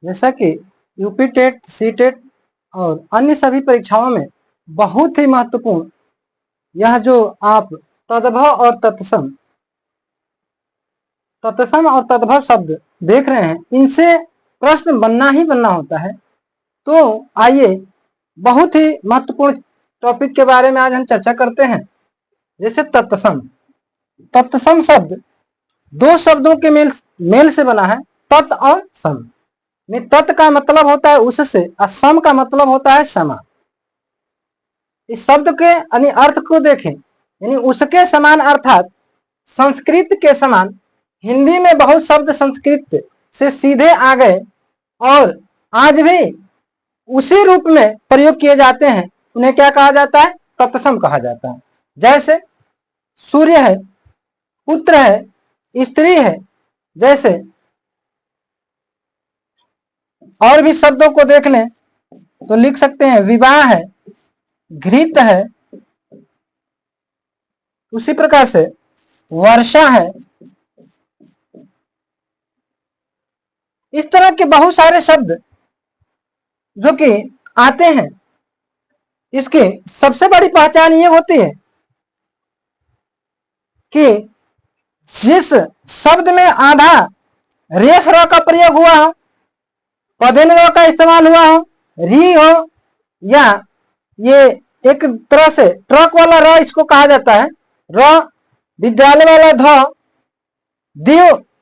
जैसा कि UP TET, C TET और अन्य सभी परीक्षाओं में बहुत ही महत्वपूर्ण यह जो आप तद्भव और तत्सम और तद्भव शब्द देख रहे हैं, इनसे प्रश्न बनना ही बनना होता है। तो आइए बहुत ही महत्वपूर्ण टॉपिक के बारे में आज हम चर्चा करते हैं। जैसे तत्सम। तत्सम शब्द दो शब्दों के मेल से बना है, तत् और सम। तत् का मतलब होता है उससे और सम का मतलब होता है समा। इस शब्द के यानी अर्थ को देखें, यानी उसके समान, अर्थात संस्कृत के समान हिंदी में बहुत शब्द संस्कृत से सीधे आ गए और आज भी उसी रूप में प्रयोग किए जाते हैं। उन्हें क्या कहा जाता है? तत्सम कहा जाता है। जैसे सूर्य है, पुत्र है, स्त्री है, जैसे और भी शब्दों को देख लें तो लिख सकते हैं विवाह है, घृत है, उसी प्रकार से वर्षा है। इस तरह के बहुत सारे शब्द जो कि आते हैं, इसकी सबसे बड़ी पहचान ये होती है कि जिस शब्द में आधा रेफ र का प्रयोग हुआ हो, पदेन र का इस्तेमाल हुआ हो, री हो, या ये एक तरह से ट्रक वाला र इसको कहा जाता है, र विद्यालय वाला ध,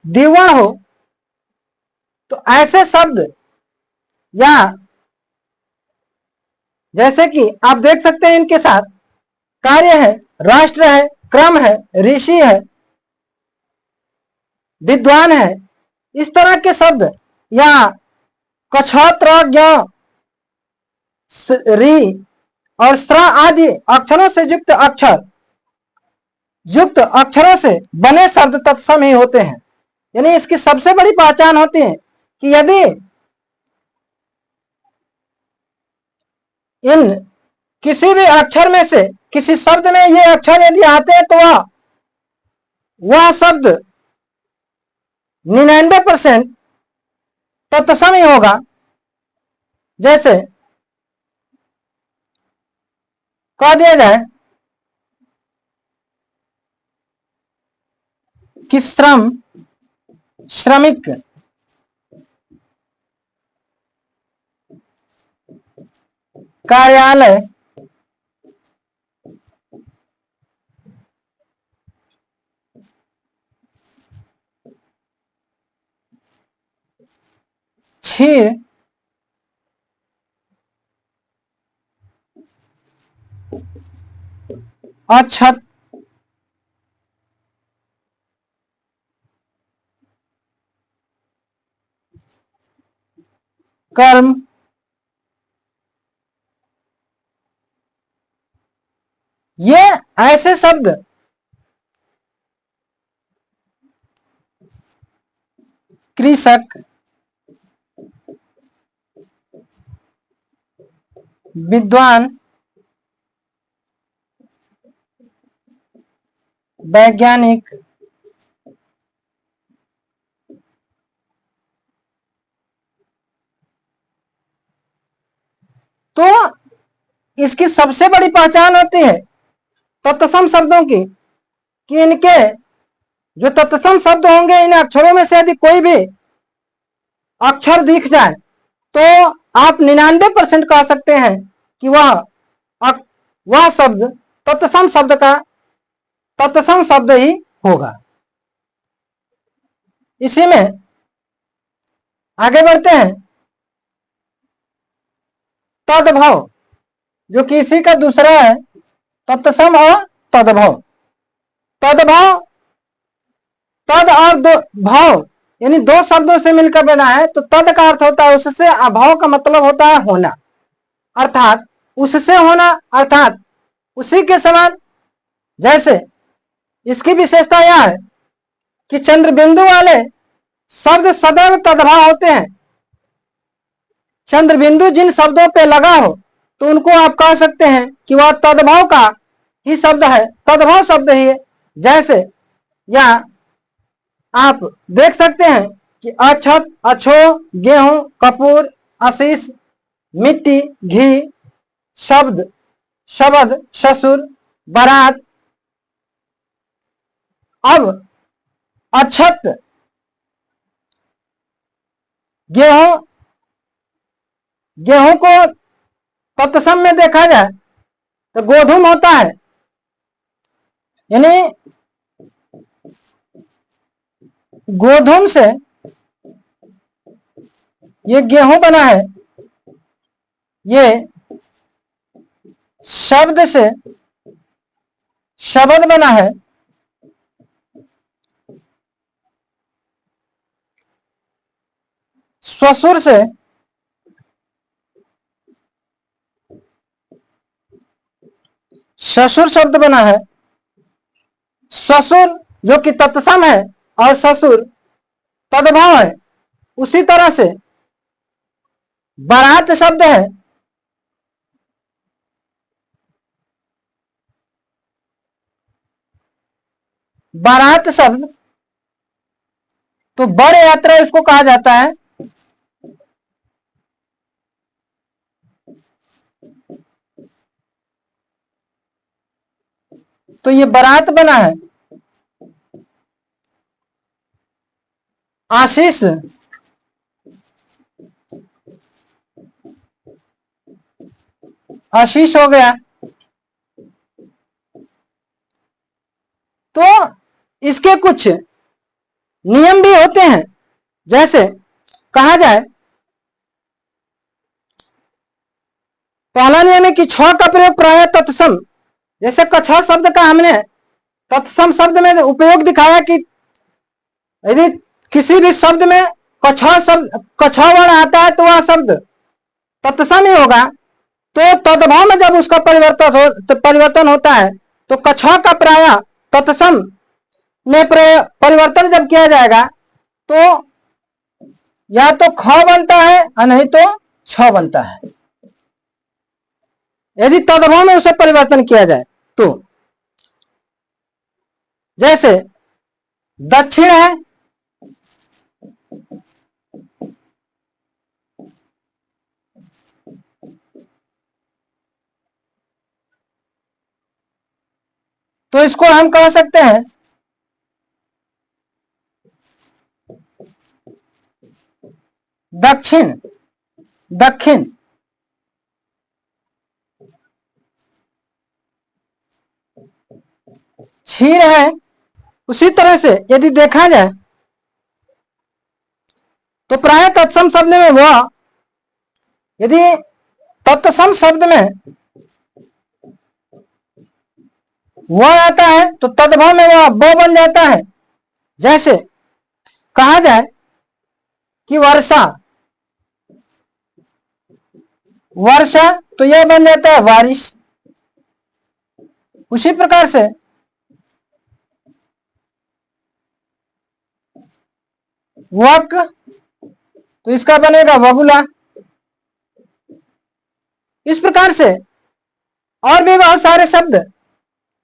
दिवण हो, तो ऐसे शब्द, या जैसे कि आप देख सकते हैं इनके साथ कार्य है, राष्ट्र है, क्रम है, ऋषि है, विद्वान है, इस तरह के शब्द, या कछत्र री और स्त्र आदि अक्षरों से युक्त अक्षरों से बने शब्द तत्सम ही होते हैं। यानी इसकी सबसे बड़ी पहचान होती है कि यदि इन किसी भी अक्षर में से किसी शब्द में ये अक्षर यदि आते हैं तो वह शब्द 99% तत्सम ही होगा। जैसे कह दिया जाए कि श्रम, श्रमिक, कार्यालय, क्षीर, अक्षत, कर्म, ये ऐसे शब्द कृषक, विद्वान, वैज्ञानिक, तो इसकी सबसे बड़ी पहचान होती है तत्सम शब्दों की कि इनके जो तत्सम शब्द होंगे, इन अक्षरों में से यदि कोई भी अक्षर दिख जाए तो आप 99% कह सकते हैं कि वह शब्द तत्सम शब्द का तत्सम शब्द ही होगा। इसी में आगे बढ़ते हैं। तद्भव, जो कि इसी का दूसरा है, तत्सम और तद्भव। तद्भव, तद और भाव यानी दो शब्दों से मिलकर बना है। तो तद का अर्थ होता है उससे, अभाव का मतलब होता है होना, अर्थात उससे होना, अर्थात उसी के समान। जैसे इसकी विशेषता यह है कि चंद्र बिंदु वाले शब्द सदैव तद्भव होते हैं। चंद्र बिंदु जिन शब्दों पे लगा हो तो उनको आप कह सकते हैं कि वह तद्भव का ही शब्द है, तद्भव शब्द ही है। जैसे या आप देख सकते हैं कि अक्षत, अछो, गेहूं, कपूर, आशीष, मिट्टी, घी, शब्द, शबद, ससुर, बारात। अब अक्षत गेहूं, गेहूं को तत्सम में देखा जाए तो गोधूम होता है, यानी गोधूम से ये गेहूं बना है, ये शब्द से शब्द बना है, ससुर से ससुर शब्द बना है, ससुर जो कि तत्सम है और ससुर तद्भव है। उसी तरह से बारात शब्द है, बारात शब्द तो बड़ यात्रा इसको कहा जाता है। तो ये बारात बना है। आशीष आशीष हो गया। तो इसके कुछ नियम भी होते हैं, जैसे कहा जाए पहला नियम है कि छ का प्रयोग प्राय तत्सम, जैसे कछा शब्द का हमने तत्सम शब्द में उपयोग दिखाया कि यदि किसी भी शब्द में कछा वर्ण आता है तो वह शब्द तत्सम ही होगा। तो तद्भव में जब उसका परिवर्तन होता है तो कछा का प्राय तत्सम में परिवर्तन जब किया जाएगा तो या तो ख बनता है और नहीं तो छ बनता है, यदि तद्भव में उसे परिवर्तन किया जाए तो। जैसे दक्षिण है, तो इसको हम कह सकते हैं दक्षिण, दक्षिण। क्षीर है। उसी तरह से यदि देखा जाए तो प्राय तत्सम शब्द में वह, यदि तत्सम शब्द में वह आता है तो तद्भव में वह ब बन जाता है। जैसे कहा जाए कि वर्षा, वर्षा तो यह बन जाता है बारिश। उसी प्रकार से वक तो इसका बनेगा बबुला। इस प्रकार से और भी बहुत सारे शब्द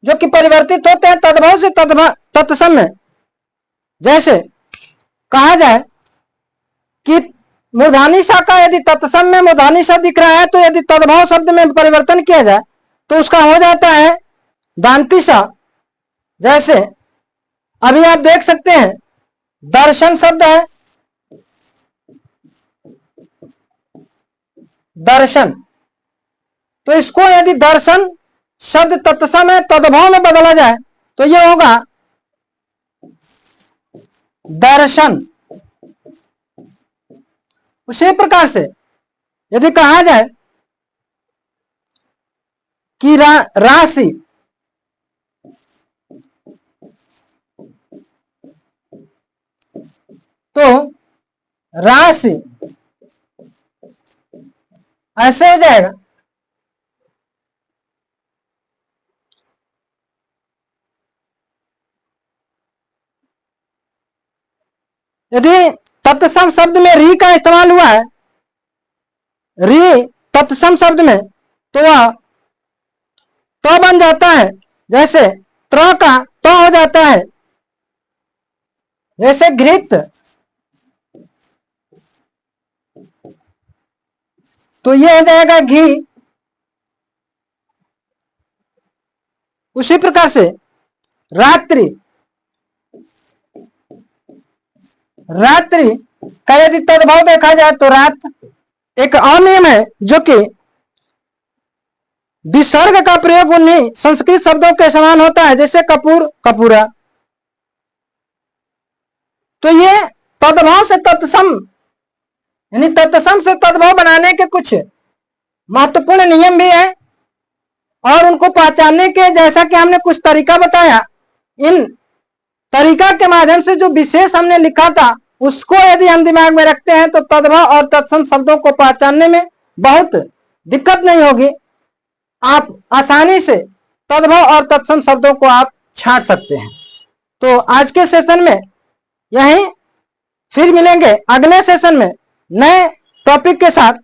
जो कि परिवर्तित होते हैं तद्भव से तत्सम में। जैसे कहा जाए कि मूर्धानी सा का यदि तत्सम में मूर्धानी सा दिख रहा है तो यदि तद्भव शब्द में परिवर्तन किया जाए तो उसका हो जाता है दांती सा। जैसे अभी आप देख सकते हैं दर्शन शब्द है, दर्शन, तो इसको यदि दर्शन शब्द तत्सम है तद्भव में बदला जाए तो यह होगा दर्शन। उसी प्रकार से यदि कहा जाए कि राशि, तो राशि ऐसे हो जाएगा। यदि तत्सम शब्द में री का इस्तेमाल हुआ है, री तत्सम शब्द में, तो वह तो बन जाता है। जैसे त्र का तो हो जाता है। जैसे घृत, तो ये हो जाएगा घी। उसी प्रकार से रात्रि, रात्रि का यदि तद्भव देखा जाए तो रात एक अनियम है जो कि विसर्ग का प्रयोग उन्हीं संस्कृत शब्दों के समान होता है, जैसे कपूर, कपूरा। तो ये तद्भव से तत्सम, यानी तत्सम से तद्भव बनाने के कुछ महत्वपूर्ण नियम भी है, और उनको पहचानने के जैसा कि हमने कुछ तरीका बताया, इन तरीका के माध्यम से जो विशेष हमने लिखा था उसको यदि हम दिमाग में रखते हैं तो तद्भव और तत्सम शब्दों को पहचानने में बहुत दिक्कत नहीं होगी। आप आसानी से तद्भव और तत्सम शब्दों को आप छांट सकते हैं। तो आज के सेशन में यहीं, फिर मिलेंगे अगले सेशन में नए टॉपिक के साथ।